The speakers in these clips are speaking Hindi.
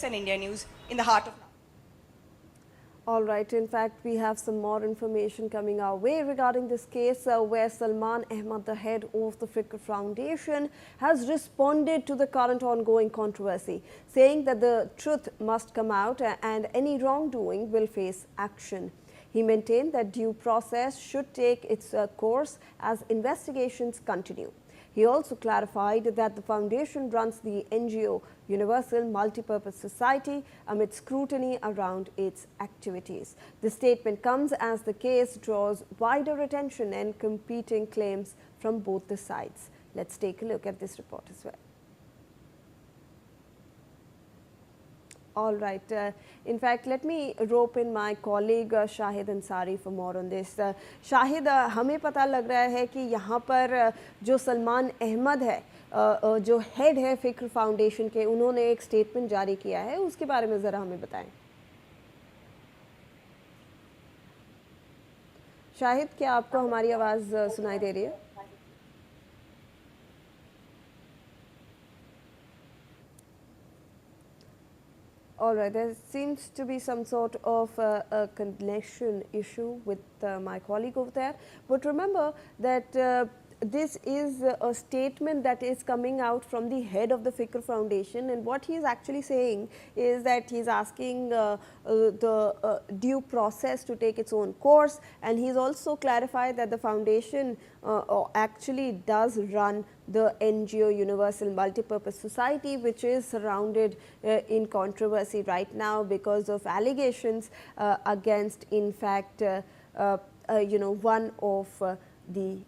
and India News in the heart of now. All right. In fact, we have some more information coming our way regarding this case where Salman Ahmad, the head of the Fikr Foundation, has responded to the current ongoing controversy, saying that the truth must come out and any wrongdoing will face action. He maintained that due process should take its course as investigations continue. He also clarified that the foundation runs the NGO Universal Multipurpose Society amid scrutiny around its activities. The statement comes as the case draws wider attention and competing claims from both the sides. Let's take a look at this report as well. All right. In fact, let me rope in my colleague Shahid Ansari for more on this. Shahid, हमें पता लग रहा है कि यहाँ पर जो सलमान अहमद है, जो हेड है फिक्र फाउंडेशन के, उन्होंने एक स्टेटमेंट जारी किया है, उसके बारे में ज़रा हमें बताएं। शाहिद, क्या आपको हमारी आवाज़ सुनाई दे रही है? All right, there seems to be some sort of a connection issue with my colleague over there. But remember that this is a statement that is coming out from the head of the Fikr Foundation, and what he is actually saying is that he is asking the due process to take its own course, and he has also clarified that the foundation actually does run the NGO Universal Multipurpose Society, which is surrounded in controversy right now because of allegations against, in fact, one of the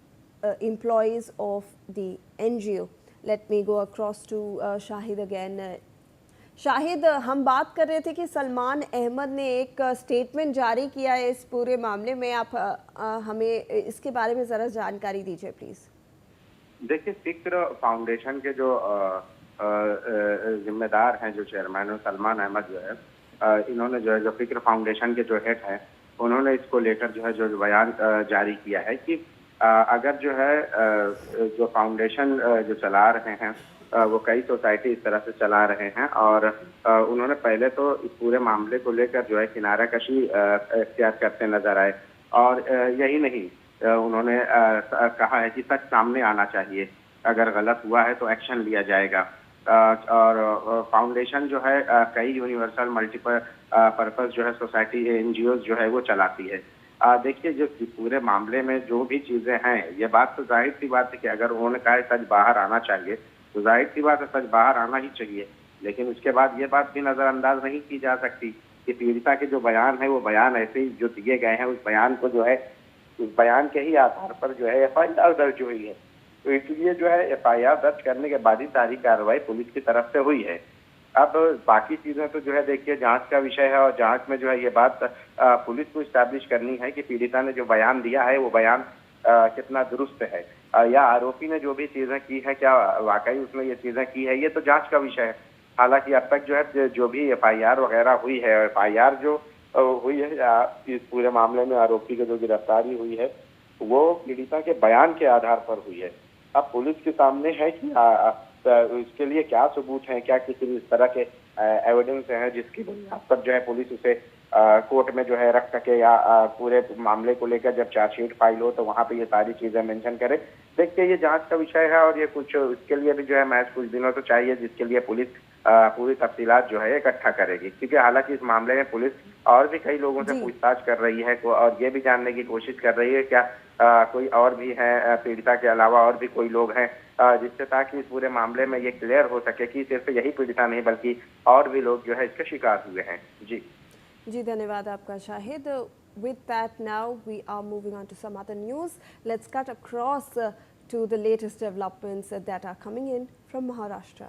employees of the NGO. Let me go across to Shahid again. Shahid, हम बात कर रहे थे कि सलमान अहमद ने एक स्टेटमेंट जारी किया है इस पूरे मामले में। आप हमें इसके बारे में ज़रा जानकारी दीजिए प्लीज़। देखिए, फिक्र फाउंडेशन के जो जिम्मेदार हैं, जो चेयरमैन है सलमान अहमद जो है, इन्होंने जो है जो फिक्र फाउंडेशन के जो हेड हैं, उन्होंने इसको लेकर जो है जो बयान जारी किया है कि अगर जो है जो फाउंडेशन जो चला रहे हैं वो कई सोसाइटी इस तरह से चला रहे हैं, और उन्होंने पहले तो इस पूरे मामले को लेकर जो है किनारा कशी इख्तियार करते नजर आए, और यही नहीं, उन्होंने कहा है कि सच सामने आना चाहिए, अगर गलत हुआ है तो एक्शन लिया जाएगा। और फाउंडेशन जो है कई यूनिवर्सल मल्टीपर्पज जो है सोसाइटी NGOs जो है वो चलाती है। देखिए, जो पूरे मामले में जो भी चीज़ें हैं, ये बात तो जाहिर सी बात है कि अगर उन्होंने कहा है सच बाहर आना चाहिए, तो जाहिर सी बात है सच बाहर आना ही चाहिए। लेकिन उसके बाद ये बात भी नज़रअंदाज नहीं की जा सकती कि पीड़िता के जो बयान है वो बयान ऐसे ही जो दिए गए हैं, उस बयान को जो है उस बयान के ही आधार पर जो है FIR दर्ज हुई है। तो इसलिए जो है FIR दर्ज करने के बाद ही सारी कार्रवाई पुलिस की तरफ से हुई है। अब बाकी चीजें तो जो है देखिए जांच का विषय है, और जांच में जो है ये बात पुलिस को इस्टेब्लिश करनी है कि पीड़िता ने जो बयान दिया है वो बयान कितना दुरुस्त है, या आरोपी ने जो भी चीजें की है क्या वाकई उसने ये चीजें की है, ये तो जांच का विषय है। हालांकि अब तक जो है जो भी FIR वगैरह हुई है, FIR जो हुई है इस पूरे मामले में आरोपी की जो गिरफ्तारी हुई है वो पीड़िता के बयान के आधार पर हुई है। अब पुलिस के सामने है कि इसके लिए क्या सबूत हैं, क्या किसी इस तरह के एविडेंस हैं जिसकी बुनियाद पर जो है पुलिस उसे कोर्ट में जो है रख सके, या पूरे मामले को लेकर जब चार्जशीट फाइल हो तो वहां पे ये सारी चीजें मेंशन करे। देखिए, ये जांच का विषय है, और ये कुछ इसके लिए भी जो है महज कुछ दिनों तो चाहिए जिसके लिए पुलिस पूरी तफसीलात जो है इकट्ठा करेगी, क्योंकि हालांकि इस मामले में पुलिस और भी कई लोगों से पूछताछ कर रही है और ये भी जानने की कोशिश कर रही है क्या कोई और भी है पीड़िता के अलावा और भी कोई लोग हैं, जिससे ताकि इस पूरे मामले में ये क्लियर हो सके कि सिर्फ यही पीड़िता नहीं बल्कि और भी लोग जो है इसके शिकार हुए हैं। जी धन्यवाद आपका Shahid. With that, now we are moving on to some other news. Let's cut across to the latest developments that are coming in from Maharashtra.